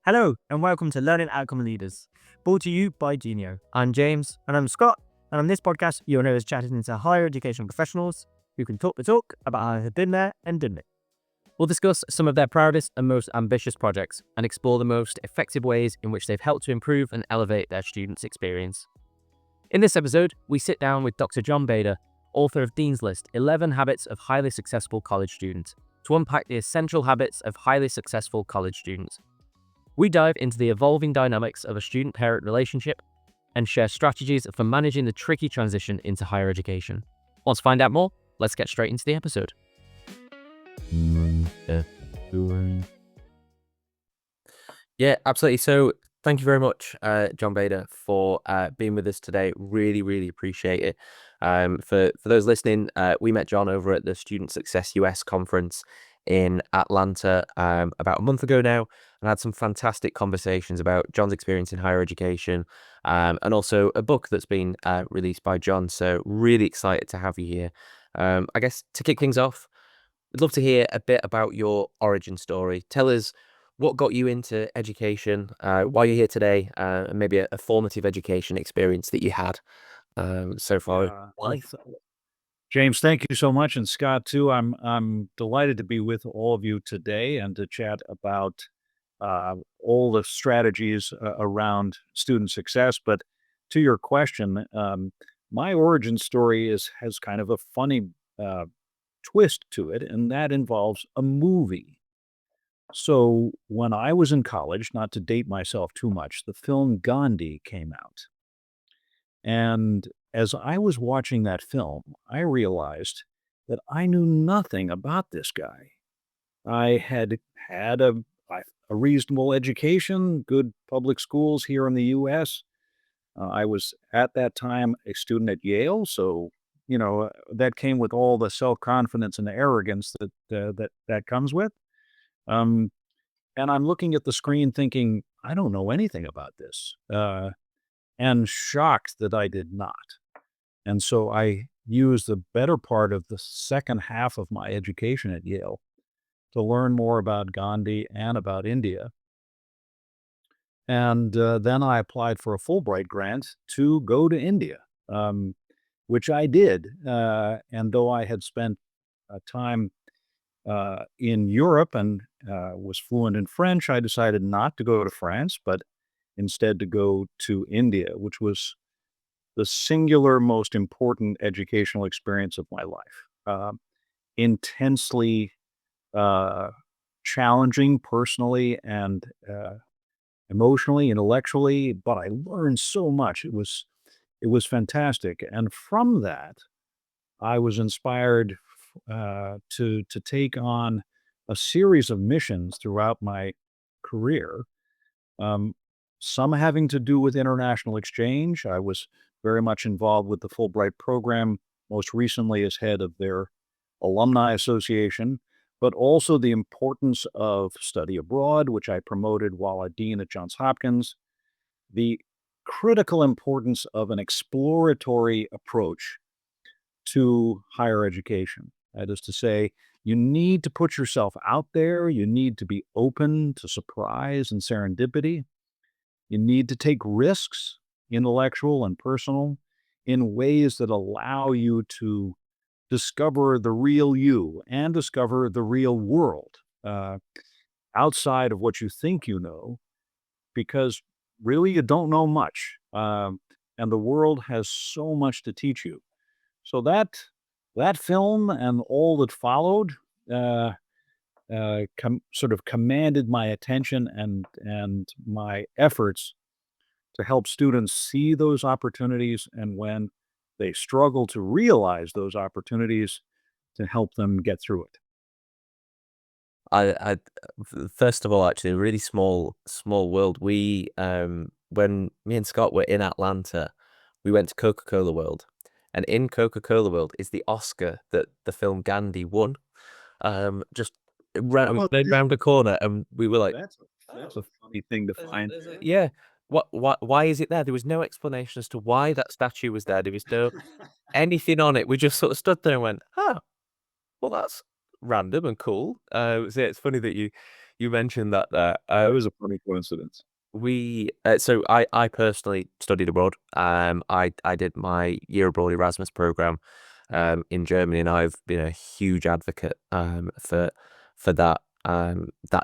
Hello, and welcome to Learning Outcome Leaders, brought to you by Genio. I'm James, and I'm Scott, and on this podcast, you'll know us chatting into higher education professionals who can talk the talk about how they've been there and done it. We'll discuss some of their proudest and most ambitious projects and explore the most effective ways in which they've helped to improve and elevate their students' experience. In this episode, we sit down with Dr. John Bader, author of Dean's List 11 Habits of Highly Successful College Students, to unpack the essential habits of highly successful college students. We dive into the evolving dynamics of a student-parent relationship and share strategies for managing the tricky transition into higher education. Want to find out more? Let's get straight into the episode. Yeah, absolutely. So thank you very much, John Bader, for being with us today. Really appreciate it. For those listening, we met John over at the Student Success US conference in Atlanta about a month ago now, and had some fantastic conversations about John's experience in higher education, and also a book that's been released by John. So really excited to have you here. I guess to kick things off, I'd love to hear a bit about your origin story. Tell us what got you into education, why you're here today, and maybe a formative education experience that you had so far in life. James, thank you so much, and Scott too. I'm delighted to be with all of you today and to chat about all the strategies around student success. But to your question, my origin story has kind of a funny uh, twist to it, and that involves a movie. So when I was in college, not to date myself too much, the film Gandhi came out. And as I was watching that film, I realized that I knew nothing about this guy. I had had a reasonable education, good public schools here in the US. I was at that time a student at Yale, so that came with all the self-confidence and arrogance that comes with. Um, and I'm looking at the screen thinking, I don't know anything about this, and shocked that I did not. And so I used the better part of the second half of my education at Yale to learn more about Gandhi and about India. And then I applied for a Fulbright grant to go to India, which I did. And though I had spent time in Europe and was fluent in French, I decided not to go to France, but instead to go to India, which was the singular most important educational experience of my life. Intensely uh, challenging personally and emotionally, intellectually, but I learned so much. It was fantastic, and from that, I was inspired to take on a series of missions throughout my career. Um, some having to do with international exchange. I was very much involved with the Fulbright program, most recently as head of their alumni association, but also the importance of study abroad, which I promoted while a dean at Johns Hopkins, the critical importance of an exploratory approach to higher education. That is to say, you need to put yourself out there, you need to be open to surprise and serendipity. You need to take risks, intellectual and personal, in ways that allow you to discover the real you and discover the real world uh, outside of what you think you know, because really you don't know much. And the world has so much to teach you. So that film and all that followed uh, sort of commanded my attention and my efforts to help students see those opportunities, and when they struggle to realize those opportunities, to help them get through it. First of all, actually, a really small world. When me and Scott were in Atlanta, we went to Coca-Cola World, and in Coca-Cola World is the Oscar that the film Gandhi won. Just Oh, round the corner, and we were like, that's a funny thing to find. yeah. Why is it there? There was no explanation as to why that statue was there. There was no anything on it. We just sort of stood there and went, "Oh, well, random and cool. So it's funny that you mentioned that there. That was a funny coincidence. I personally studied abroad. I did my year abroad Erasmus program in Germany, and I've been a huge advocate for that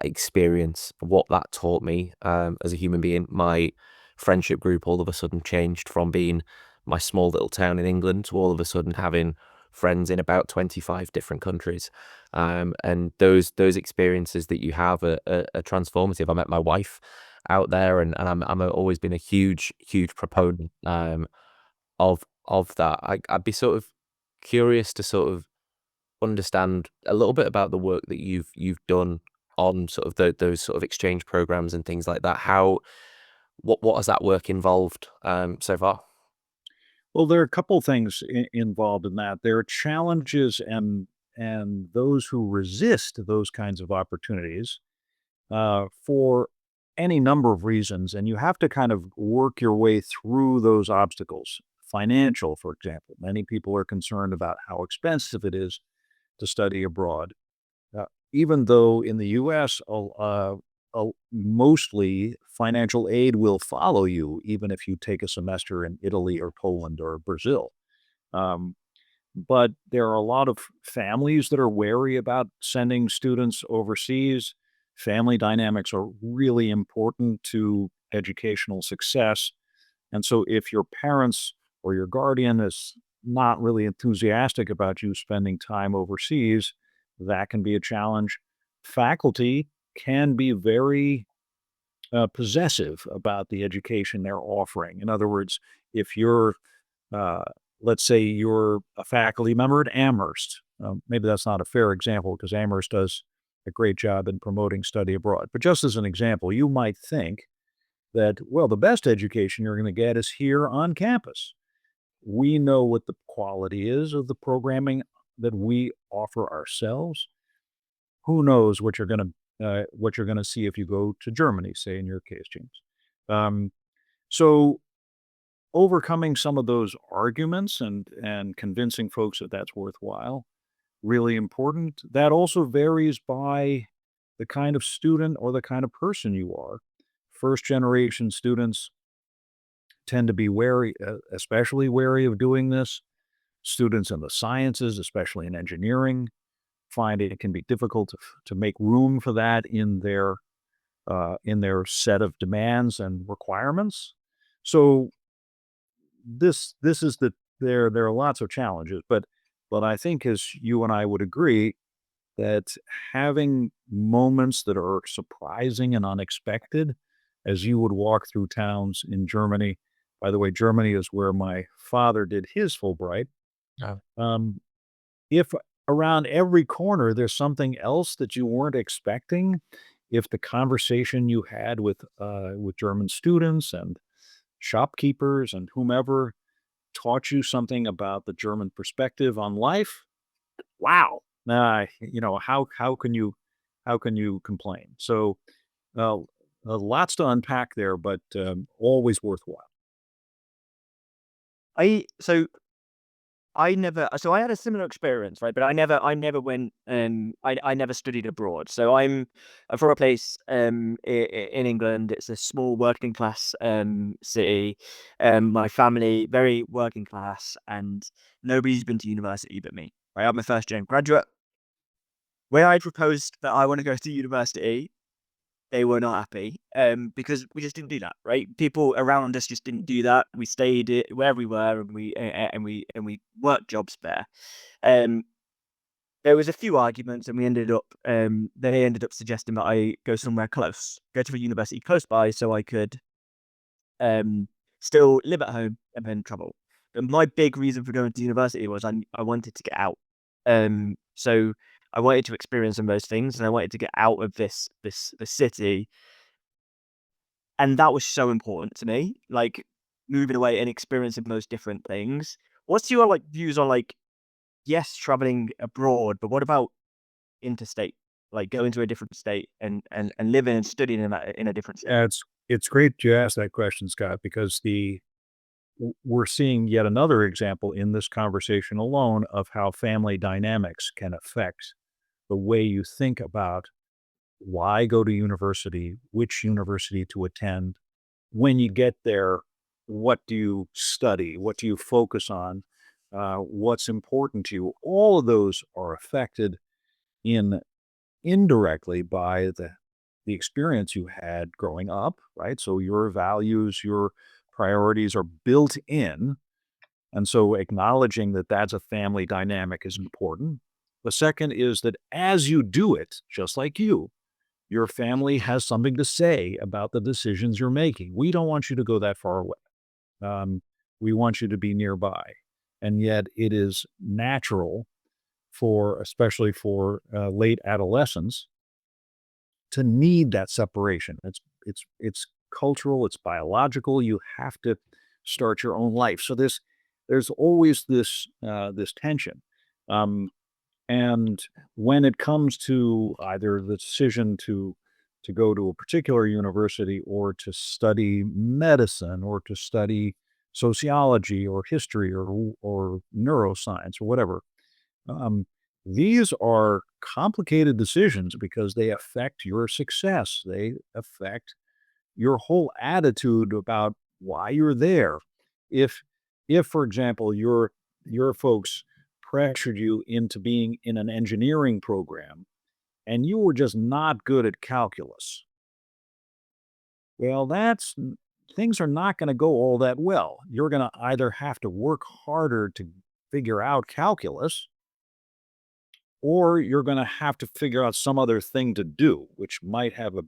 experience, what that taught me as a human being. My friendship group all of a sudden changed from being my small little town in England to all of a sudden having friends in about 25 different countries. And those experiences that you have are transformative. I met my wife out there, and I'm always been a huge proponent of that. I'd be sort of curious to sort of understand a little bit about the work that you've done on sort of those sort of exchange programs and things like that. What has that work involved so far? Well, there are a couple things involved in that. There are challenges and those who resist those kinds of opportunities for any number of reasons, and you have to kind of work your way through those obstacles. Financial, for example, many people are concerned about how expensive it is to study abroad. Even though in the U.S., mostly financial aid will follow you, even if you take a semester in Italy or Poland or Brazil. Um, but there are a lot of families that are wary about sending students overseas. Family dynamics are really important to educational success. And so if your parents or your guardian is not really enthusiastic about you spending time overseas, that can be a challenge. Faculty can be very possessive about the education they're offering. In other words, if you're, uh, let's say you're a faculty member at Amherst, maybe that's not a fair example because Amherst does a great job in promoting study abroad. But just as an example, you might think that, well, the best education you're going to get is here on campus. We know what the quality is of the programming that we offer ourselves. Who knows what you're gonna see if you go to Germany, say in your case, James. So overcoming some of those arguments and convincing folks that that's worthwhile, really important. That also varies by the kind of student or the kind of person you are. First generation students tend to be wary, especially wary of doing this. Students in the sciences, especially in engineering, find it can be difficult to make room for that in their set of demands and requirements. So this is the there are lots of challenges, but I think as you and I would agree that having moments that are surprising and unexpected, as you would walk through towns in Germany. By the way, Germany is where my father did his Fulbright. Oh. Um, if around every corner there's something else that you weren't expecting, if the conversation you had with German students and shopkeepers and whomever taught you something about the German perspective on life, wow! How can you complain? So, uh, lots to unpack there, but always worthwhile. I so I had a similar experience, right? But I never went, I never studied abroad. So I'm from a place, in England. It's a small working class, city. My family, very working class, and nobody's been to university but me, right? I'm a first gen graduate. When I proposed that I want to go to university, they were not happy, because we just didn't do that, right? People around us just didn't do that. We stayed where we were, and we worked jobs there. Um, there was a few arguments, and they ended up suggesting that I go somewhere close, go to a university close by, so I could um, still live at home and then travel. But my big reason for going to university was I wanted to get out. So I wanted to experience some of those things, and I wanted to get out of the city, and that was so important to me, like, moving away and experiencing those different things. What's your, like, views on, like, yes, traveling abroad, but what about interstate? Like, going to a different state and living and studying in a different state? Yeah, it's great you asked that question, Scott, because we're seeing yet another example in this conversation alone of how family dynamics can affect the way you think about why go to university, which university to attend. When you get there, what do you study? What do you focus on? What's important to you? All of those are affected in indirectly by the experience you had growing up, right? So your values, your priorities are built in, and so acknowledging that that's a family dynamic is important. The second is that as you do it, just like you, your family has something to say about the decisions you're making. We don't want you to go that far away. Um, we want you to be nearby. And yet it is natural for, especially for late adolescents, to need that separation. It's cultural, it's biological. You have to start your own life. So there's always this tension. Um, and when it comes to either the decision to go to a particular university or to study medicine or to study sociology or history or neuroscience or whatever, um, these are complicated decisions because they affect your success. They affect your whole attitude about why you're there. If if for example your folks pressured you into being in an engineering program and you were just not good at calculus, well things are not going to go all that well. You're going to either have to work harder to figure out calculus, or you're going to have to figure out some other thing to do, which might have a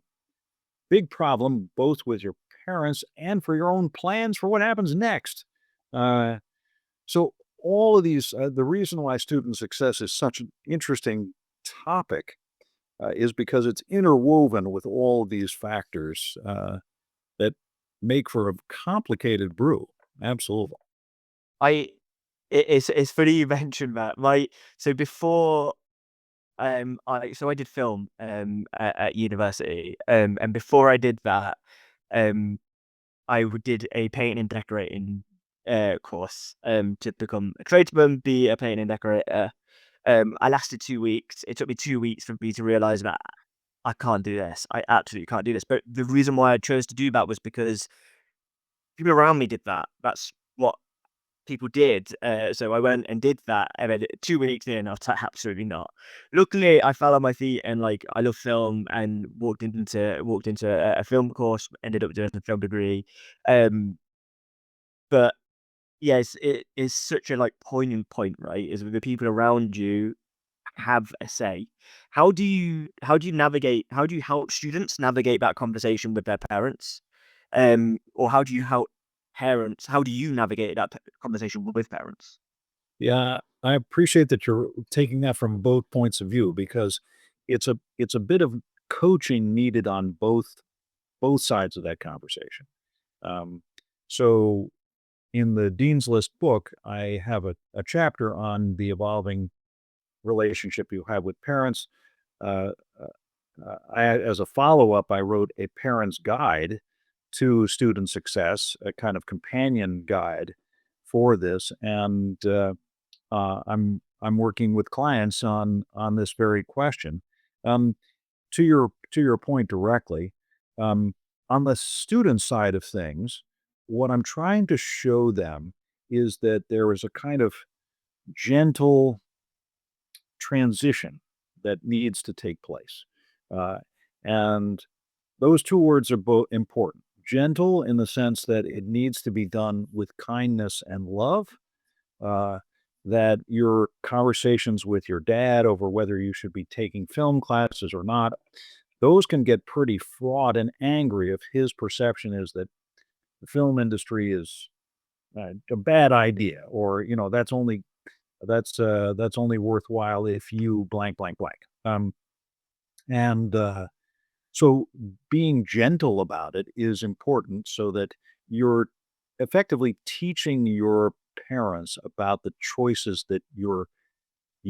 big problem both with your parents and for your own plans for what happens next. Uh, so all of these, the reason why student success is such an interesting topic is because it's interwoven with all of these factors that make for a complicated brew. Absolutely. I it's funny you mentioned that. So before I did film at university, and before I did that, um did a painting and decorating course to become a tradesman, be a painting and decorator. I lasted 2 weeks. It took me 2 weeks for me to realize that I can't do this. I absolutely can't do this. But the reason why I chose to do that was because people around me did that. That's what people did. So I went and did that, and then 2 weeks in, I was like, absolutely not. Luckily, I fell on my feet, and like I love film, and walked into a film course, ended up doing a film degree. Um, but yes, it is such a like poignant point, right? Is the people around you have a say. How do you help students navigate that conversation with their parents? Or how do you navigate that conversation with parents? Yeah, I appreciate that you're taking that from both points of view because it's a bit of coaching needed on both sides of that conversation. Um, so in the Dean's List book, I have a chapter on the evolving relationship you have with parents. Uh, as a follow up, I wrote a parent's guide to student success, a kind of companion guide for this, and I'm working with clients on this very question. Um, to your point directly, um, on the student side of things, what I'm trying to show them is that there is a kind of gentle transition that needs to take place, uh, and those two words are both important. Gentle in the sense that it needs to be done with kindness and love, uh, that your conversations with your dad over whether you should be taking film classes or not, those can get pretty fraught and angry if his perception is that the film industry is a bad idea, or that's only worthwhile if you blank blank blank. And So being gentle about it is important so that you're effectively teaching your parents about the choices that you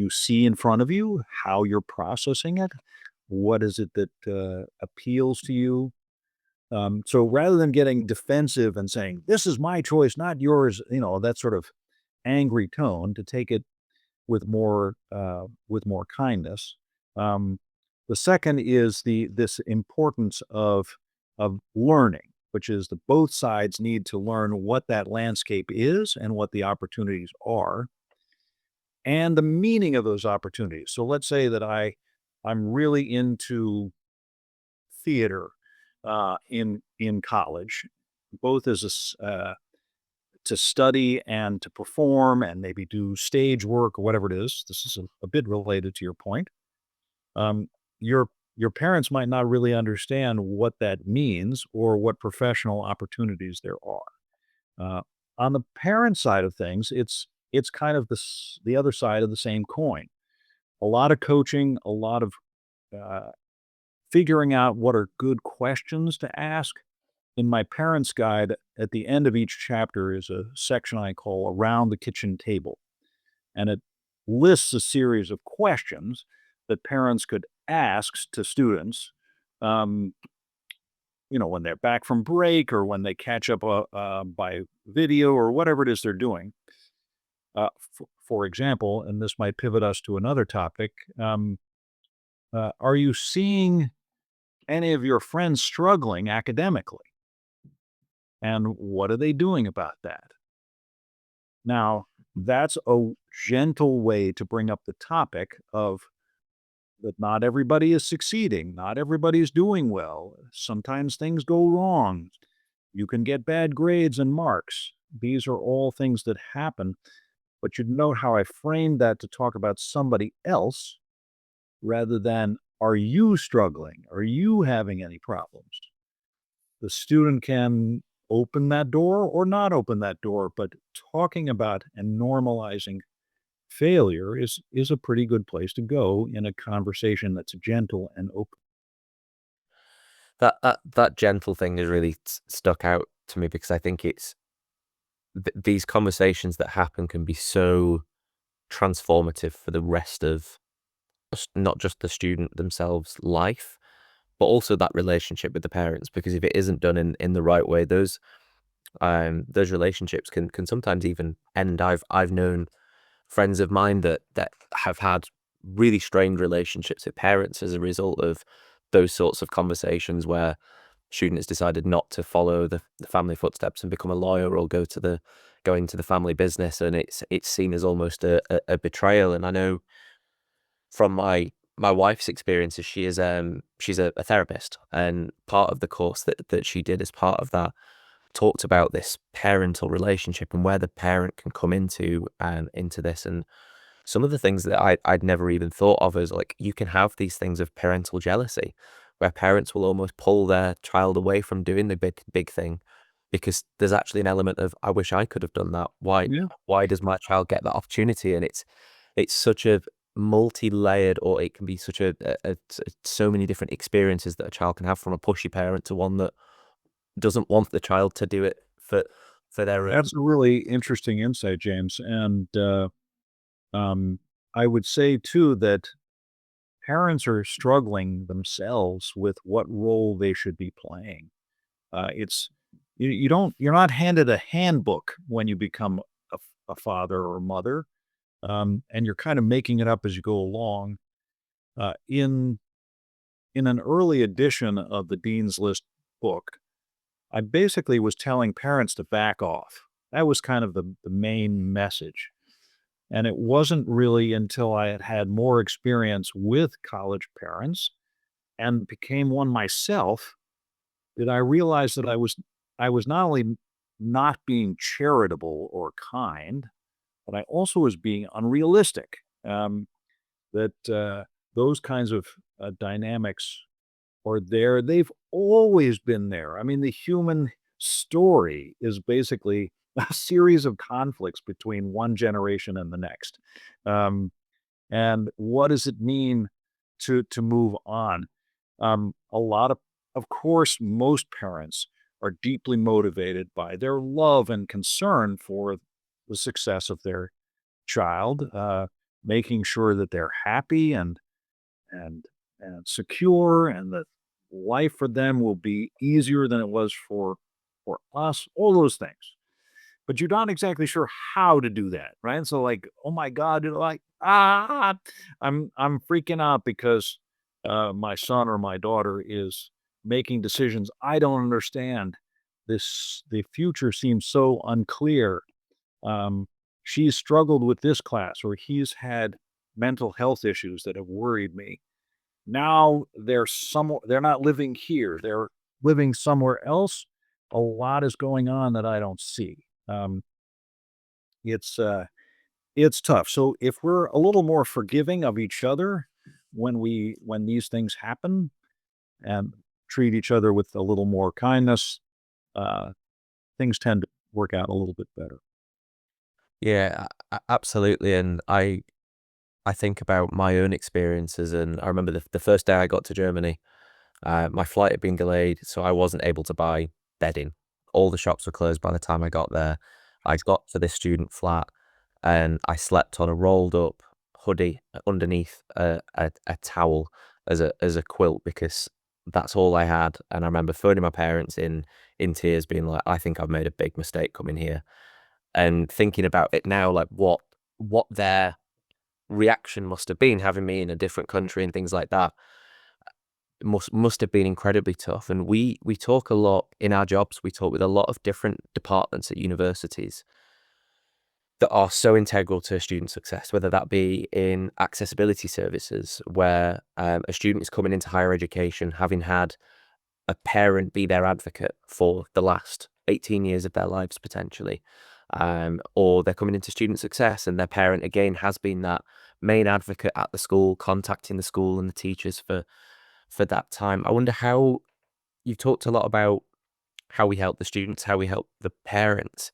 see in front of you, how you're processing it, what is it that appeals to you. So rather than getting defensive and saying, "This is my choice, not yours," that sort of angry tone, to take it with more kindness. Um, the second is this importance of learning, which is that both sides need to learn what that landscape is and what the opportunities are, and the meaning of those opportunities. So let's say that I'm really into theater in college, both to study and to perform and maybe do stage work or whatever it is. This is a bit related to your point. Um, your your parents might not really understand what that means or what professional opportunities there are. Uh, on the parent side of things, it's kind of the other side of the same coin. A lot of coaching, a lot of uh, figuring out what are good questions to ask. In my parents' guide, at the end of each chapter is a section I call Around the Kitchen Table. And it lists a series of questions that parents could ask to students, um, when they're back from break or when they catch up by video or whatever it is they're doing. For example, and this might pivot us to another topic, are you seeing any of your friends struggling academically? And what are they doing about that? Now, that's a gentle way to bring up the topic of that not everybody is succeeding, not everybody is doing well. Sometimes things go wrong. You can get bad grades and marks. These are all things that happen, but you note how I framed that to talk about somebody else rather than, are you struggling? Are you having any problems? The student can open that door or not open that door, but talking about and normalizing failure is a pretty good place to go in a conversation that's gentle and open. That gentle thing has really stuck out to me because I think it's these conversations that happen can be so transformative for the rest of not just the student themselves life, but also that relationship with the parents. Because if it isn't done in the right way, those relationships can sometimes even end. I've known friends of mine that have had really strained relationships with parents as a result of those sorts of conversations where student has decided not to follow the family footsteps and become a lawyer or go into the family business, and it's seen as almost a betrayal. And I know from my wife's experiences, she's a therapist, and part of the course that she did as part of that talked about this parental relationship and where the parent can come into this. And some of the things that I'd never even thought of as, like, you can have these things of parental jealousy where parents will almost pull their child away from doing the big thing because there's actually an element of, I wish I could have done that. Yeah. Why does my child get that opportunity? And it's such a multi-layered, or it can be such so many different experiences that a child can have, from a pushy parent to one that doesn't want the child to do it for their own. That's a really interesting insight, James. And um, I would say too that parents are struggling themselves with what role they should be playing. It's you're not handed a handbook when you become a father or mother, and you're kind of making it up as you go along. In an early edition of the Dean's List book, I basically was telling parents to back off. That was kind of the main message. And it wasn't really until I had had more experience with college parents and became one myself did I realize that I was not only not being charitable or kind, but I also was being unrealistic. That those kinds of dynamics are there. They've always been there. I mean, the human story is basically a series of conflicts between one generation and the next. Um, and what does it mean to move on? A lot of course, most parents are deeply motivated by their love and concern for the success of their child, making sure that they're happy and and secure, and that life for them will be easier than it was for us. All those things. but you're not exactly sure how to do that, right? And so like, oh my God, you're like, I'm freaking out because my son or my daughter is making decisions I don't understand. The future seems so unclear. Um, she's struggled with this class, or he's had mental health issues that have worried me. Now they're not living here. They're living somewhere else. A lot is going on that I don't see. It's it's tough. So if we're a little more forgiving of each other when these things happen and treat each other with a little more kindness, uh, things tend to work out a little bit better. Yeah, absolutely. And I think about my own experiences, and I remember the first day I got to Germany. My flight had been delayed, so I wasn't able to buy bedding. All the shops were closed by the time I got there. I got to this student flat and I slept on a rolled up hoodie underneath a towel as a quilt because that's all I had. And I remember phoning my parents in tears, being like, "I think I've made a big mistake coming here." And thinking about it now, like what their reaction must have been having me in a different country and things like that must have been incredibly tough. And we talk a lot in our jobs. We talk with a lot of different departments at universities that are so integral to student success, whether that be in accessibility services, where a student is coming into higher education having had a parent be their advocate for the last 18 years of their lives potentially, or they're coming into student success and their parent again has been that main advocate at the school, contacting the school and the teachers for that time. I wonder how you've talked a lot about how we help the students, how we help the parents.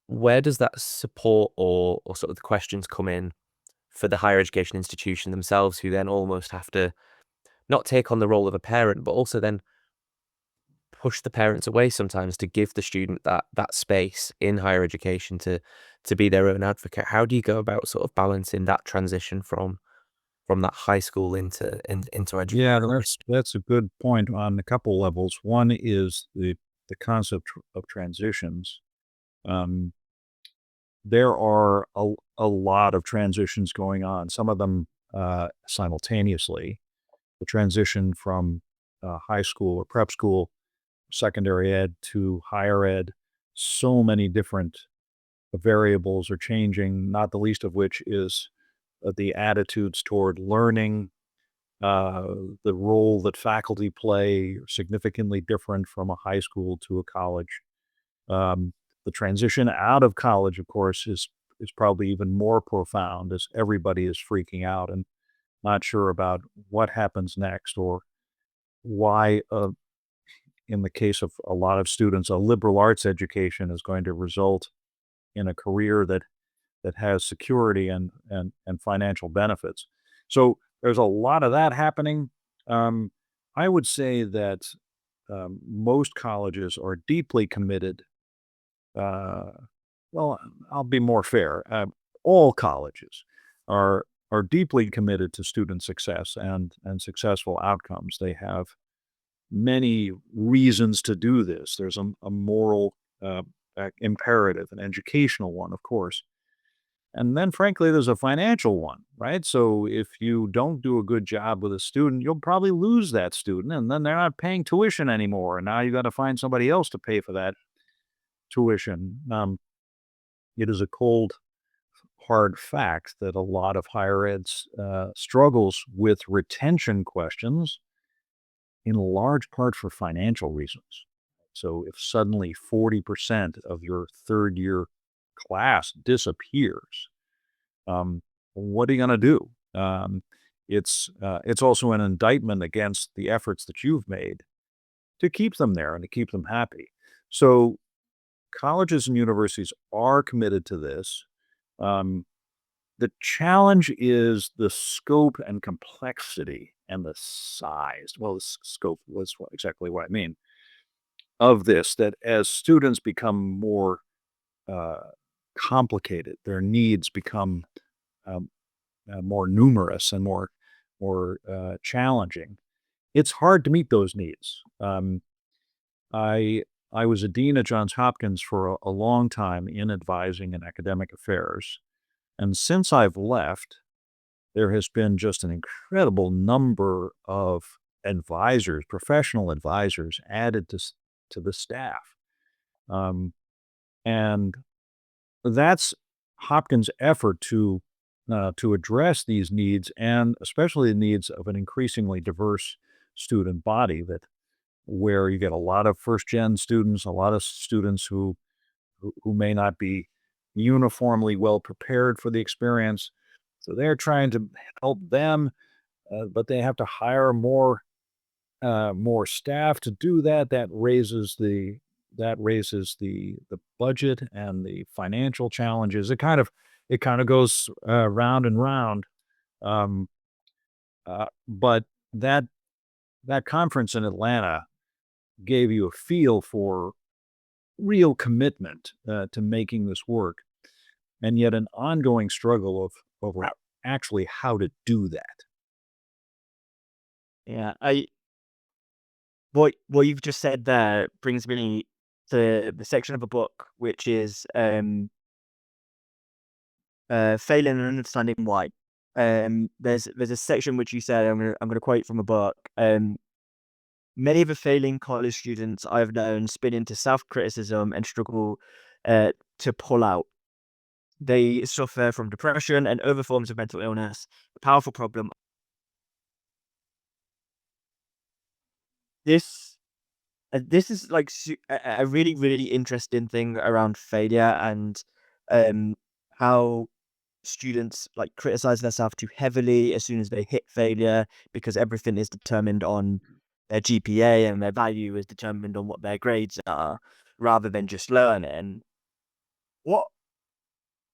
Where does that support or sort of the questions come in for the higher education institution themselves, who then almost have to not take on the role of a parent, but also then push the parents away sometimes to give the student that space in higher education to be their own advocate? How do you go about sort of balancing that transition from that high school into education? Yeah, that's a good point on a couple levels. One is the concept of transitions. Um, there are a lot of transitions going on. Some of them simultaneously. The transition from high school or prep school, secondary ed to higher ed. So many different variables are changing. Not the least of which is the attitudes toward learning, uh, the role that faculty play are significantly different from a high school to a college. The transition out of college, of course, is probably even more profound as everybody is freaking out and not sure about what happens next or why. In the case of a lot of students, a liberal arts education is going to result in a career that has security and financial benefits. So there's a lot of that happening. Um, I would say that most colleges are deeply committed. Uh, well, I'll be more fair. All colleges are deeply committed to student success and successful outcomes. They have many reasons to do this. There's a moral imperative, an educational one, of course. And then, frankly, there's a financial one, right? So if you don't do a good job with a student, you'll probably lose that student, and then they're not paying tuition anymore. And now you got to find somebody else to pay for that tuition. It is a cold, hard fact that a lot of higher ed struggles with retention questions in large part for financial reasons. So if suddenly 40% of your third year class disappears, um, what are you going to do? It's also an indictment against the efforts that you've made to keep them there and to keep them happy. So colleges and universities are committed to this. Um, the challenge is the scope and complexity and the size. Well, the scope was exactly what I mean of this. That as students become more uh, complicated, their needs become um, more numerous and more challenging. It's hard to meet those needs. I I was a dean at Johns Hopkins for a long time in advising and academic affairs. And since I've left, there has been just an incredible number of advisors, professional advisors added to the staff. Um, and that's Hopkins' effort to address these needs, and especially the needs of an increasingly diverse student body, that where you get a lot of first gen students, a lot of students who may not be uniformly well prepared for the experience. So they're trying to help them, but they have to hire more staff to do that. That raises the budget and the financial challenges. It kind of goes round and round. Um, but that conference in Atlanta gave you a feel for real commitment to making this work, and yet an ongoing struggle of over actually how to do that. Yeah, what you've just said there brings me to the section of a book which is failing and understanding why. There's a section which you said, I'm gonna quote from a book. Many of the failing college students I've known spin into self-criticism and struggle to pull out. They suffer from depression and other forms of mental illness. A powerful problem. This this is like a really really interesting thing around failure and um how students like criticize themselves too heavily as soon as they hit failure because everything is determined on their GPA and their value is determined on what their grades are rather than just learning. What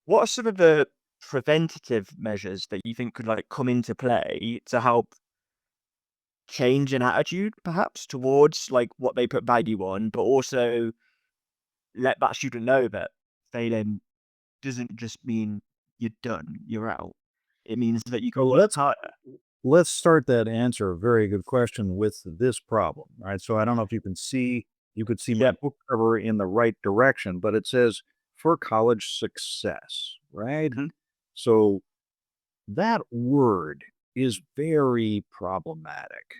what are some of the preventative measures that you think could like come into play to help change an attitude perhaps towards like what they put value on, but also let that student know that failing doesn't just mean you're done, you're out. It means that you So can work harder. let's start that answer. A very good question with this problem. All right. So I don't know if you could see my Yep. book cover in the right direction, but it says for college success, right? Mhm. So that word is very problematic.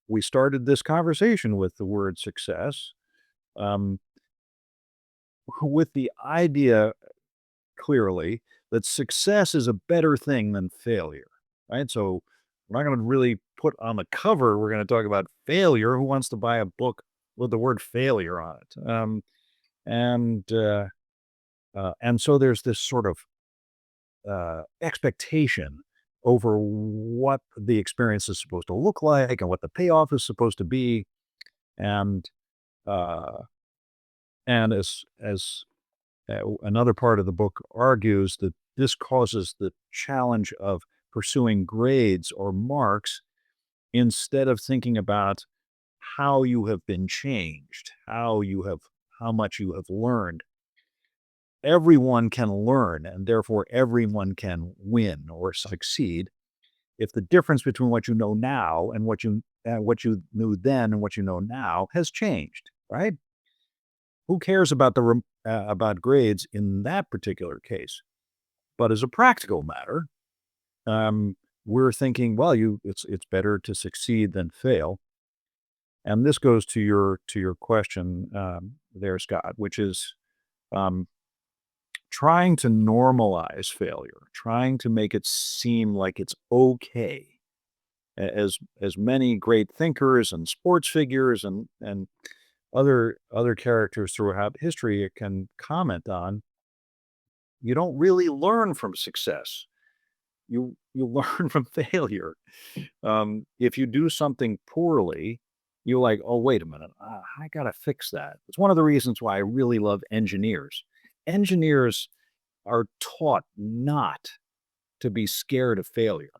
We started this conversation with the word success, um, with the idea clearly that success is a better thing than failure, right? So we're not going to really put on the cover. We're going to talk about failure. Who wants to buy a book with the word failure on it? And and so there's this sort of expectation over what the experience is supposed to look like and what the payoff is supposed to be, and uh, and another part of the book argues that this causes the challenge of pursuing grades or marks instead of thinking about how you have been changed, how much you have learned. Everyone can learn, and therefore everyone can win or succeed if the difference between what you know now and what you knew then and what you know now has changed, right? Who cares about about grades in that particular case? But as a practical matter, um, we're thinking, well, it's better to succeed than fail. And this goes to your question there, Scott, which is um, trying to normalize failure, trying to make it seem like it's okay. As many great thinkers and sports figures and other characters throughout history can comment on, you don't really learn from success. You learn from failure. If you do something poorly, you're like, oh, wait a minute, I gotta fix that. It's one of the reasons why I really love engineers. Engineers are taught not to be scared of failure.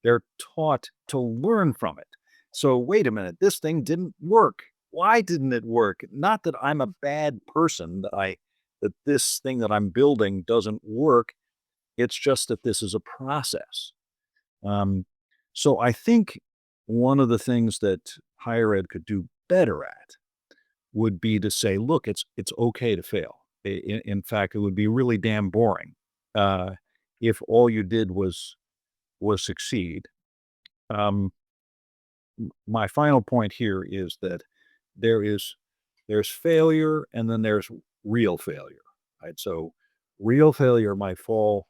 They're taught to learn from it. So, wait a minute, this thing didn't work. Why didn't it work? Not that I'm a bad person, that this thing that I'm building doesn't work. It's just that this is a process. Um, so I think one of the things that higher ed could do better at would be to say, look, it's okay to fail. In fact, it would be really damn boring if all you did was succeed. Um, my final point here is that there is there's failure and then there's real failure. Right. So real failure might fall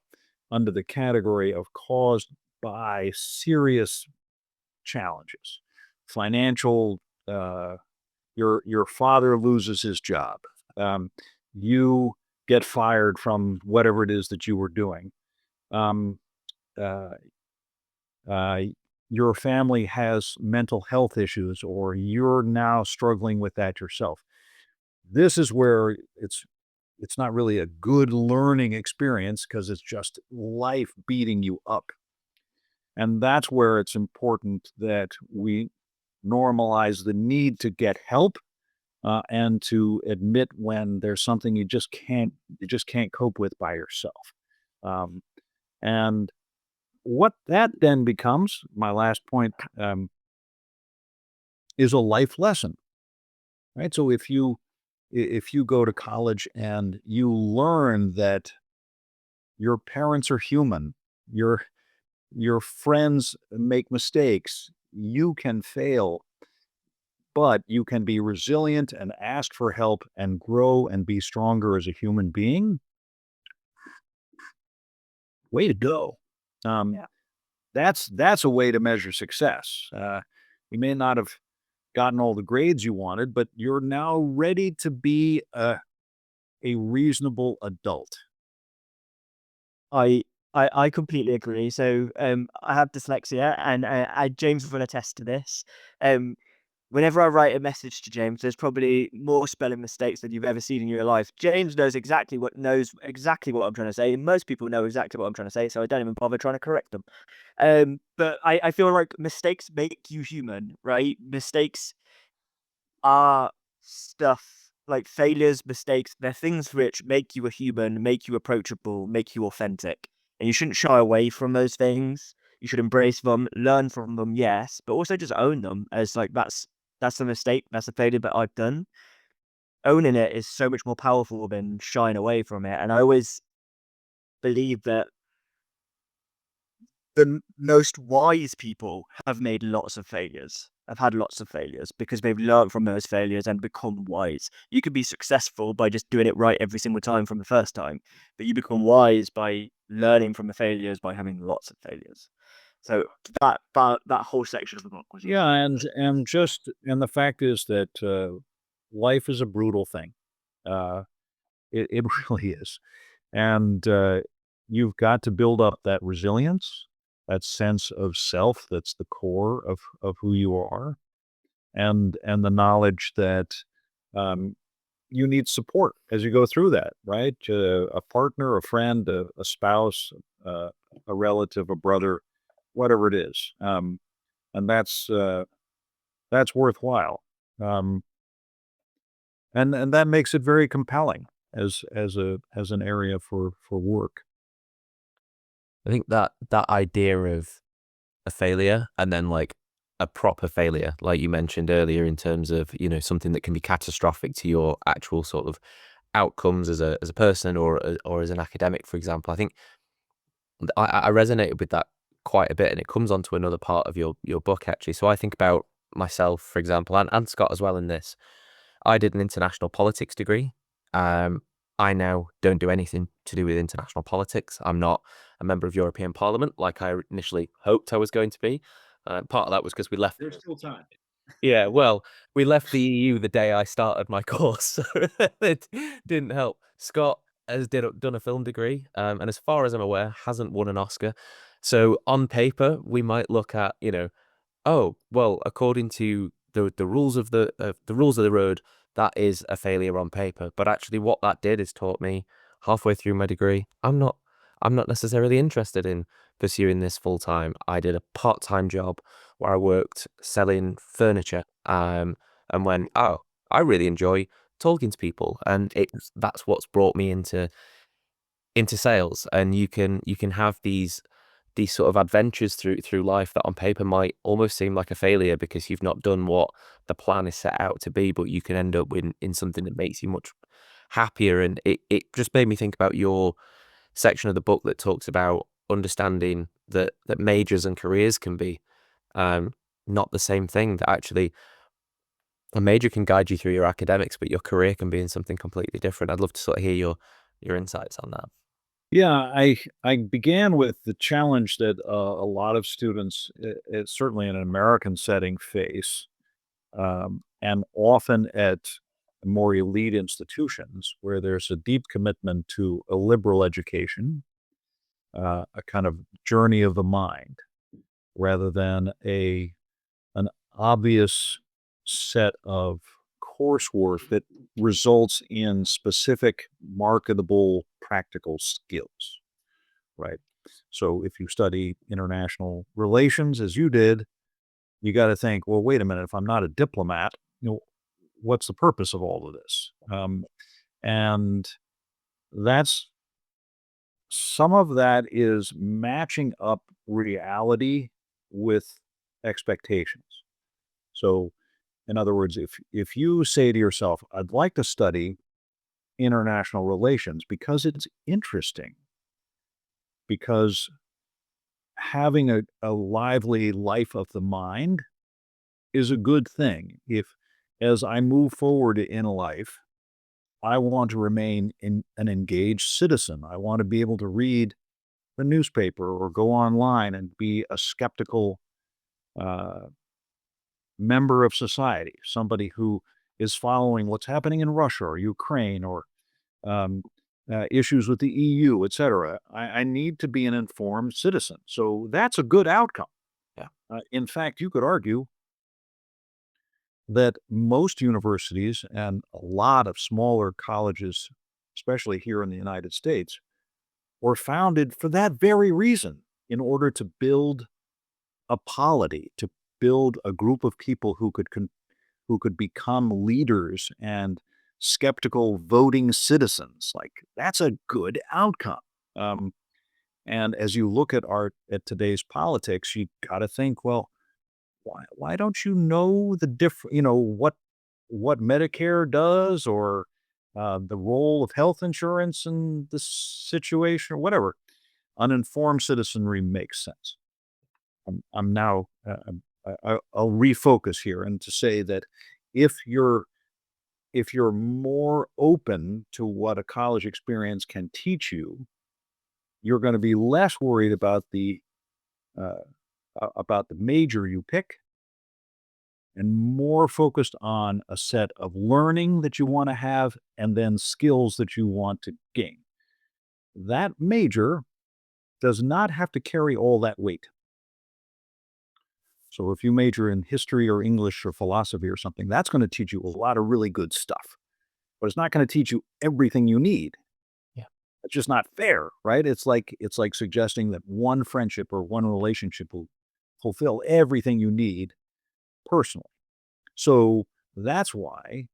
under the category of caused by serious challenges, financial. Your father loses his job. Um, you get fired from whatever it is that you were doing. Um, uh, uh, your family has mental health issues, or you're now struggling with that yourself. This is where it's not really a good learning experience because it's just life beating you up. And that's where it's important that we normalize the need to get help and to admit when there's something you just can't cope with by yourself. Um, and what that then becomes, my last point, is a life lesson, right? So if you go to college and you learn that your parents are human, your friends make mistakes, you can fail, but you can be resilient and ask for help and grow and be stronger as a human being. Way to go. Um, Yeah. that's a way to measure success. You may not have gotten all the grades you wanted, but you're now ready to be a reasonable adult. I I completely agree. So I have dyslexia, and James will attest to this. Um, Whenever I write a message to James, there's probably more spelling mistakes than you've ever seen in your life. James knows exactly what I'm trying to say. Most people know exactly what I'm trying to say, so I don't even bother trying to correct them. But I feel like mistakes make you human, right? Mistakes are stuff like failures, mistakes, they're things which make you a human, make you approachable, make you authentic. And you shouldn't shy away from those things. You should embrace them, learn from them, yes, but also just own them as like that's a mistake, that's a failure that I've done. Owning it is so much more powerful than shying away from it. And I always believe that the most wise people have made lots of failures. Have had lots of failures because they've learned from those failures and become wise. You could be successful by just doing it right every single time from the first time, but you become wise by learning from the failures by having lots of failures. So that whole section of the book was Yeah, and the fact is that life is a brutal thing. Uh, it really is, and you've got to build up that resilience, that sense of self. That's the core of who you are, and the knowledge that um, you need support as you go through that. Right, a partner, a friend, a spouse, uh, a relative, a brother, whatever it is, and that's worthwhile. Um, and that makes it very compelling as an area for work. I think that idea of a failure and then like a proper failure, like you mentioned earlier, in terms of, something that can be catastrophic to your actual sort of outcomes as a person or as an academic, for example. I think I resonated with that quite a bit, and it comes onto another part of your book actually. So I think about myself, for example, and Scott as well in this. I did an international politics degree. Um, I now don't do anything to do with international politics. I'm not a member of European Parliament like I initially hoped I was going to be. Part of that was because we left. There's still time. Yeah, well, we left the EU the day I started my course, so it didn't help. Scott has done a film degree, and as far as I'm aware, hasn't won an Oscar. So on paper, we might look at, oh, well, according to the rules of the rules of the road, that is a failure on paper. But actually, what that did is taught me halfway through my degree, I'm not necessarily interested in pursuing this full time. I did a part-time job where I worked selling furniture, and when oh, I really enjoy talking to people, and that's what's brought me into sales. And you can have these sort of adventures through life that on paper might almost seem like a failure because you've not done what the plan is set out to be, but you can end up in something that makes you much happier. And it just made me think about your section of the book that talks about understanding that majors and careers can be um, not the same thing. That actually a major can guide you through your academics, but your career can be in something completely different. I'd love to sort of hear your insights on that. Yeah, I began with the challenge that a lot of students, certainly in an American setting, face, and often at more elite institutions where there's a deep commitment to a liberal education, a kind of journey of the mind, rather than an obvious set of coursework that results in specific marketable practical skills, right? So if you study international relations as you did, you got to think, well, wait a minute, if I'm not a diplomat, what's the purpose of all of this? And that's some of that is matching up reality with expectations. So, in other words, if you say to yourself, "I'd like to study international relations because it's interesting, because having a lively life of the mind is a good thing. If as I move forward in life, I want to remain an engaged citizen. I want to be able to read the newspaper or go online and be a skeptical uh, member of society, somebody who is following what's happening in Russia or Ukraine or um, issues with the EU, etc. I need to be an informed citizen. So that's a good outcome. Yeah. In fact, you could argue that most universities and a lot of smaller colleges, especially here in the United States, were founded for that very reason in order to build a polity, to build a group of people who could become leaders and skeptical voting citizens. Like that's a good outcome. Um, and as you look at today's politics, you got to think, well, why don't you know the different, what Medicare does or the role of health insurance in this situation or whatever? Uninformed citizenry makes sense. I'm now I'll refocus here and to say that if you're if you're more open to what a college experience can teach you, you're going to be less worried uh, about the major you pick and more focused on a set of learning that you want to have and then skills that you want to gain. That major does not have to carry all that weight. So if you major in history or English or philosophy or something, that's going to teach you a lot of really good stuff, but it's not going to teach you everything you need. Yeah. It's just not fair, right? It's like suggesting that one friendship or one relationship will fulfill everything you need personally. So that's why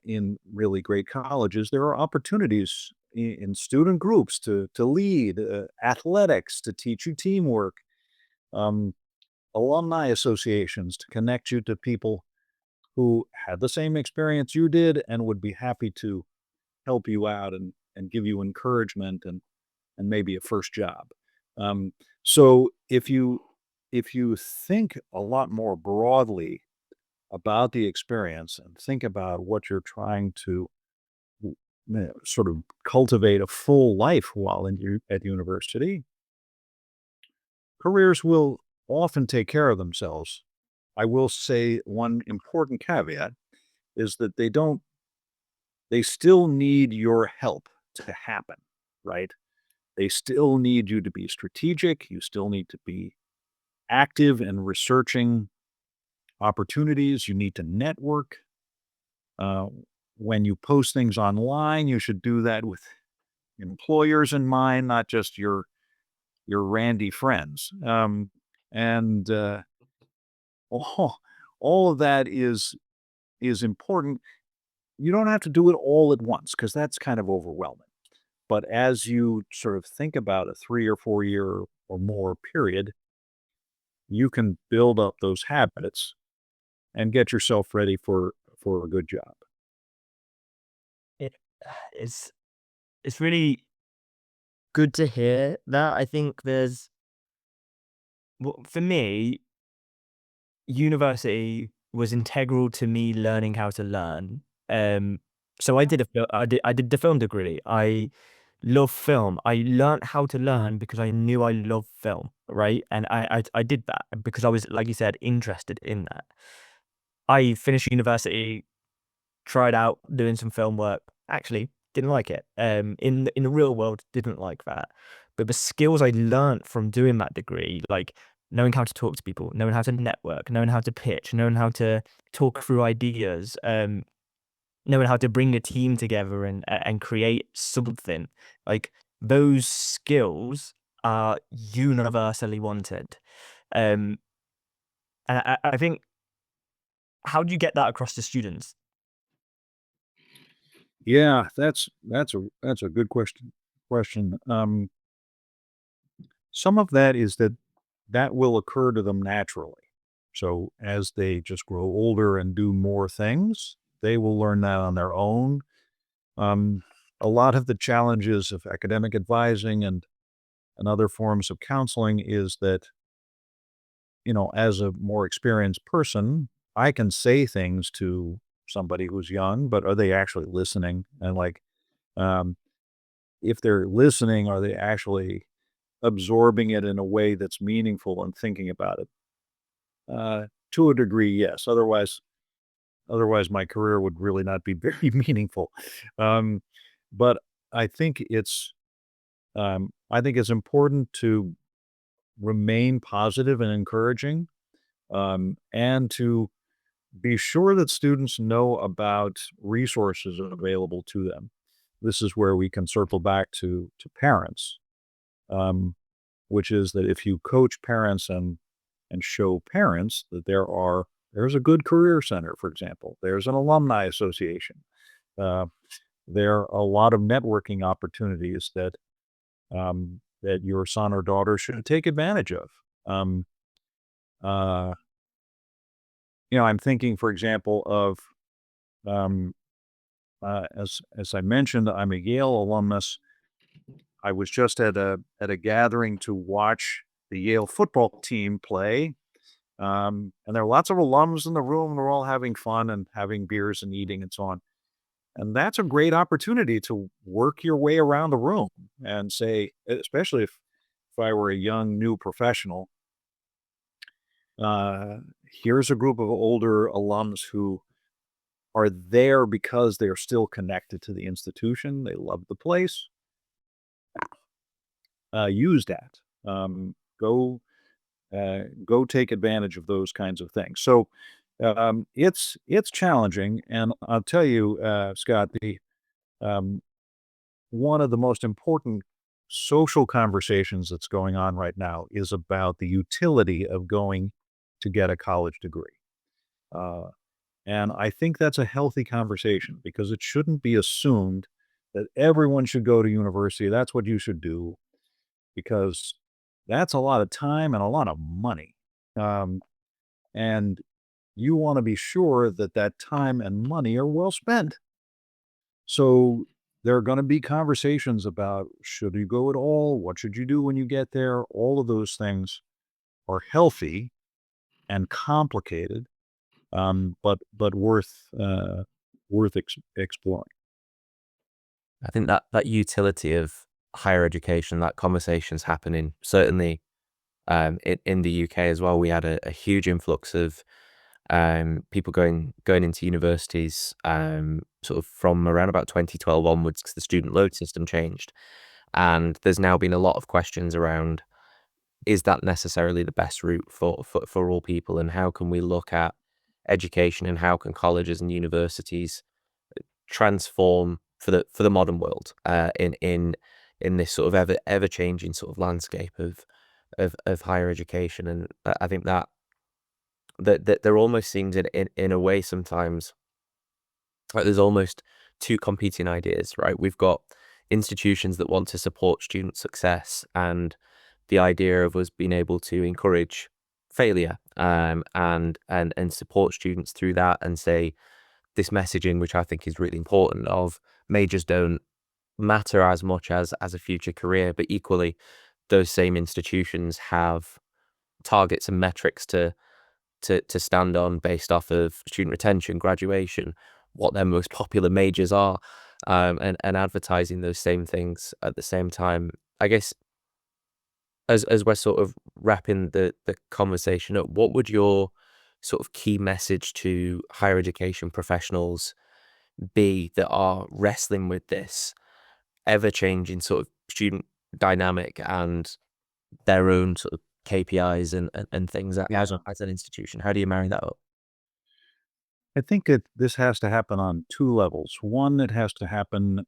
in really great colleges there are opportunities in student groups to lead athletics, to teach you teamwork, um, alumni associations to connect you to people who had the same experience you did and would be happy to help you out and give you encouragement and maybe a first job. Um, so if you think a lot more broadly about the experience and think about what you're trying to sort of cultivate a full life while at university, careers will often take care of themselves. I will say one important caveat is that they still need your help to happen, right? They still need you to be strategic. You still need to be active in researching opportunities. You need to network. Uh, when you post things online, you should do that with employers in mind, not just your randy friends. And all, all of that is important. You don't have to do it all at once because that's kind of overwhelming. But as you sort of think about a 3 or 4 year or more period, you can build up those habits and get yourself ready for a good job. It, it's it's really good to hear that. I think for me, university was integral to me learning how to learn. So I did the film degree. I love film. I learned how to learn because I knew I loved film, right? And I did that because I was, like you said, interested in that. I finished university, tried out doing some film work. Actually, didn't like it. In the real world, didn't like that. But the skills I learned from doing that degree, like knowing how to talk to people, knowing how to network, knowing how to pitch, knowing how to talk through ideas, knowing how to bring a team together and create something, like those skills are universally wanted. Um, and I think, how do you get that across to students? Yeah, that's a good question. Some of that is that will occur to them naturally. So as they just grow older and do more things, they will learn that on their own. Um, a lot of the challenges of academic advising and other forms of counseling is that, as a more experienced person, I can say things to somebody who's young, but are they actually listening? And like, um, if they're listening, are they actually absorbing it in a way that's meaningful and thinking about it? To a degree, yes. Otherwise, my career would really not be very meaningful. Um, but I think it's important to remain positive and encouraging, and to be sure that students know about resources available to them. This is where we can circle back to parents, um, which is that if you coach parents and show parents that there's a good career center, for example, there's an alumni association, uh, there are a lot of networking opportunities that your son or daughter should take advantage of. Um, uh, I'm thinking, for example, of um, as I mentioned, I'm a Yale alumnus. I was just at a gathering to watch the Yale football team play. And there are lots of alums in the room. They're all having fun and having beers and eating and so on. And that's a great opportunity to work your way around the room and say, especially if I were a young new professional, uh, here's a group of older alums who are there because they're still connected to the institution. They love the place. Use that. Go go take advantage of those kinds of things. So it's challenging, and I'll tell you, Scott, the um, one of the most important social conversations that's going on right now is about the utility of going to get a college degree. Uh, and I think that's a healthy conversation because it shouldn't be assumed that everyone should go to university. That's what you should do because that's a lot of time and a lot of money. Um, and you want to be sure that that time and money are well spent. So there are going to be conversations about should you go at all? What should you do when you get there? All of those things are healthy and complicated, but worth exploring. I think that utility of higher education, that conversation's happening certainly in the UK as well. We had a huge influx of people going into universities sort of from around about 2012 onwards because the student loan system changed, and there's now been a lot of questions around, is that necessarily the best route for all people, and how can we look at education and how can colleges and universities transform for the modern world in this sort of ever changing sort of landscape of higher education. And I think that there almost seems in a way sometimes like there's almost two competing ideas, right? We've got institutions that want to support student success and the idea of us being able to encourage failure, and support students through that, and say this messaging, which I think is really important, of majors don't matter as much as a future career, but equally those same institutions have targets and metrics to stand on based off of student retention, graduation, what their most popular majors are, and advertising those same things at the same time. I guess as we're sort of wrapping the conversation up, what would your sort of key message to higher education professionals be that are wrestling with this ever-changing sort of student dynamic and their own sort of KPIs and things as an institution? How do you marry that up? I think this has to happen on two levels. One, it has to happen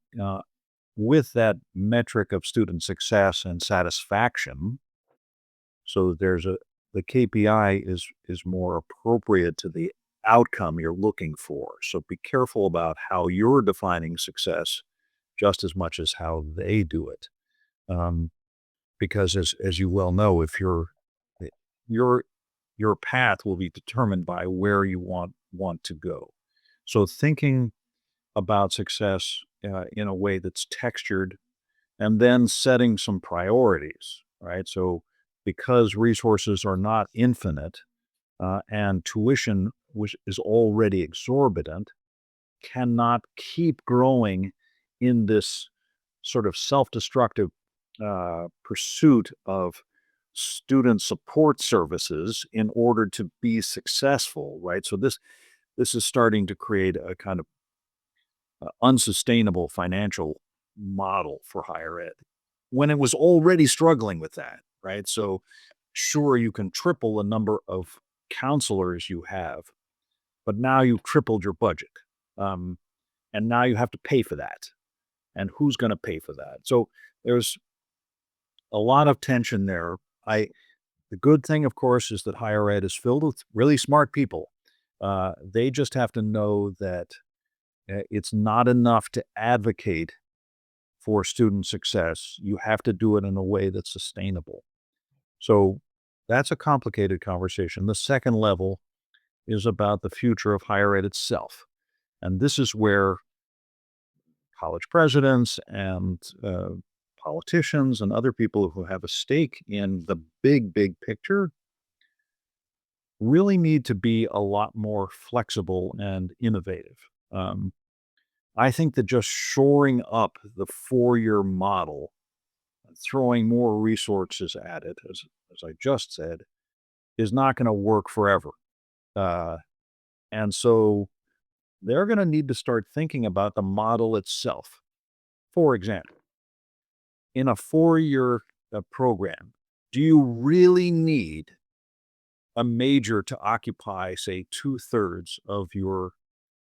with that metric of student success and satisfaction. So the KPI is more appropriate to the outcome you're looking for. So be careful about how you're defining success just as much as how they do it. Um, because as you well know, if eh, your your path will be determined by where you want to go. So thinking about success in a way that's textured, and then setting some priorities, right? So because resources are not infinite, and tuition, which is already exorbitant, cannot keep growing in this sort of self-destructive pursuit of student support services in order to be successful, right? So this is starting to create a kind of unsustainable financial model for higher ed when it was already struggling with that, right? So sure, you can triple the number of counselors you have, but now you've tripled your budget. Um, and now you have to pay for that. And who's going to pay for that? So there's a lot of tension there. The good thing, of course, is that higher ed is filled with really smart people. They just have to know that it's not enough to advocate for student success. You have to do it in a way that's sustainable. So that's a complicated conversation. The second level is about the future of higher ed itself. And this is where college presidents and politicians and other people who have a stake in the big picture really need to be a lot more flexible and innovative. Um, I think that just shoring up the 4-year model, throwing more resources at it, as I just said, is not going to work forever. Uh, and so they're going to need to start thinking about the model itself. For example, in a 4-year program, do you really need a major to occupy, say, 2/3 of your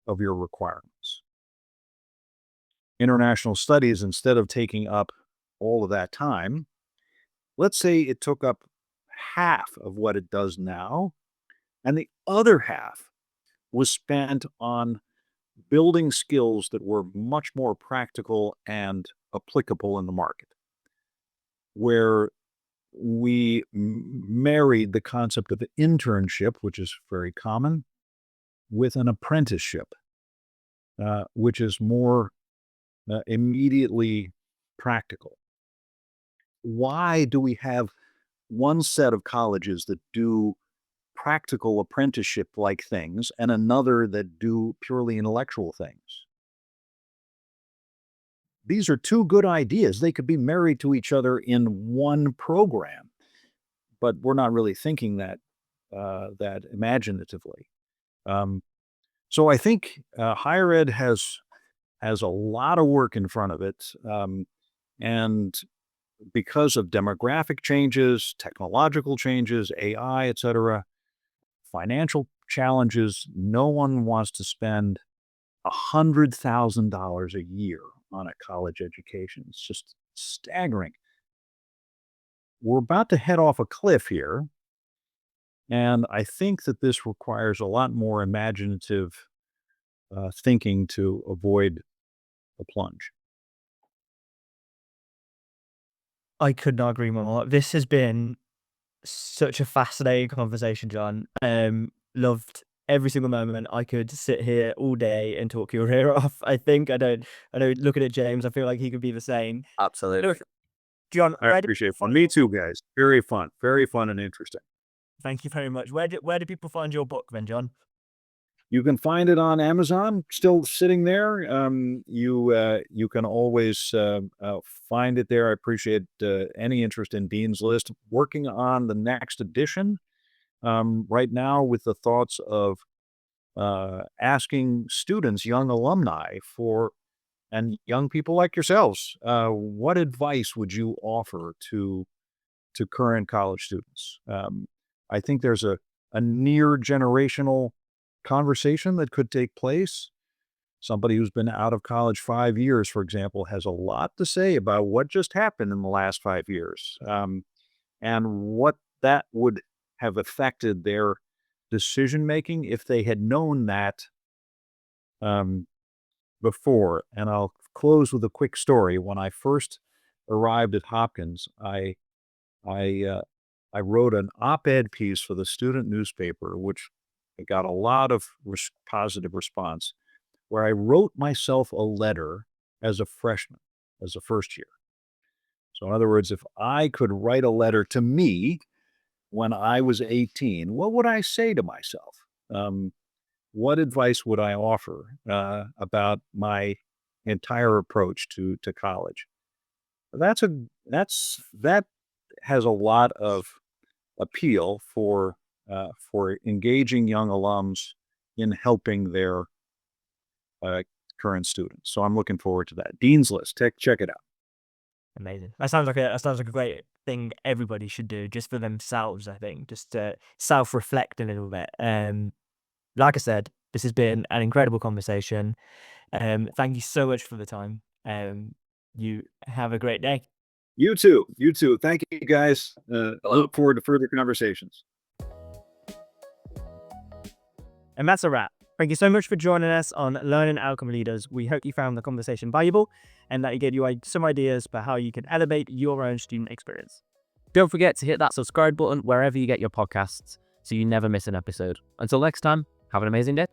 requirements? International studies, instead of taking up all of that time, let's say it took up half of what it does now, and the other half was spent on building skills that were much more practical and applicable in the market, where we married the concept of internship, which is very common, with an apprenticeship, which is more immediately practical. Why do we have one set of colleges that do practical apprenticeship like things and another that do purely intellectual things? These are two good ideas. They could be married to each other in one program, but we're not really thinking that imaginatively. Um, so I think higher ed has a lot of work in front of it, and because of demographic changes, technological changes, AI, et cetera, financial challenges, no one wants to spend $100,000 a year on a college education. It's just staggering. We're about to head off a cliff here, and I think that this requires a lot more imaginative thinking to avoid the plunge. I could not agree more. This has been such a fascinating conversation, John. Loved every single moment. I could sit here all day and talk your ear off. I don't looking at James, I feel like he could be the same. Absolutely. Look, John, I appreciate it. Me too, guys. Very fun and interesting. Thank you very much. Where do people find your book then, John? You can find it on Amazon, still sitting there. You can always find it there. I appreciate any interest in Dean's List. Working on the next edition right now with the thoughts of asking students, young alumni, and young people like yourselves, what advice would you offer to current college students? I think there's a near generational conversation that could take place. Somebody who's been out of college 5 years, for example, has a lot to say about what just happened in the last 5 years, and what that would have affected their decision making if they had known that um, before. And I'll close with a quick story. When I first arrived at Hopkins, I I wrote an op-ed piece for the student newspaper, which got a lot of positive response, where I wrote myself a letter as a freshman, as a first year. So, in other words, if I could write a letter to me when I was 18, what would I say to myself? Um, what advice would I offer about my entire approach to college? That has a lot of appeal for engaging young alums in helping their current students. So I'm looking forward to that. Dean's List, check it out. Amazing. That sounds like a great thing everybody should do just for themselves, I think, just to self-reflect a little bit. Like I said, this has been an incredible conversation. Thank you so much for the time. You have a great day. You too. You too. Thank you, guys. I look forward to further conversations. And that's a wrap. Thank you so much for joining us on Learning Outcome Leaders. We hope you found the conversation valuable and that it gave you some ideas for how you can elevate your own student experience. Don't forget to hit that subscribe button wherever you get your podcasts so you never miss an episode. Until next time, have an amazing day.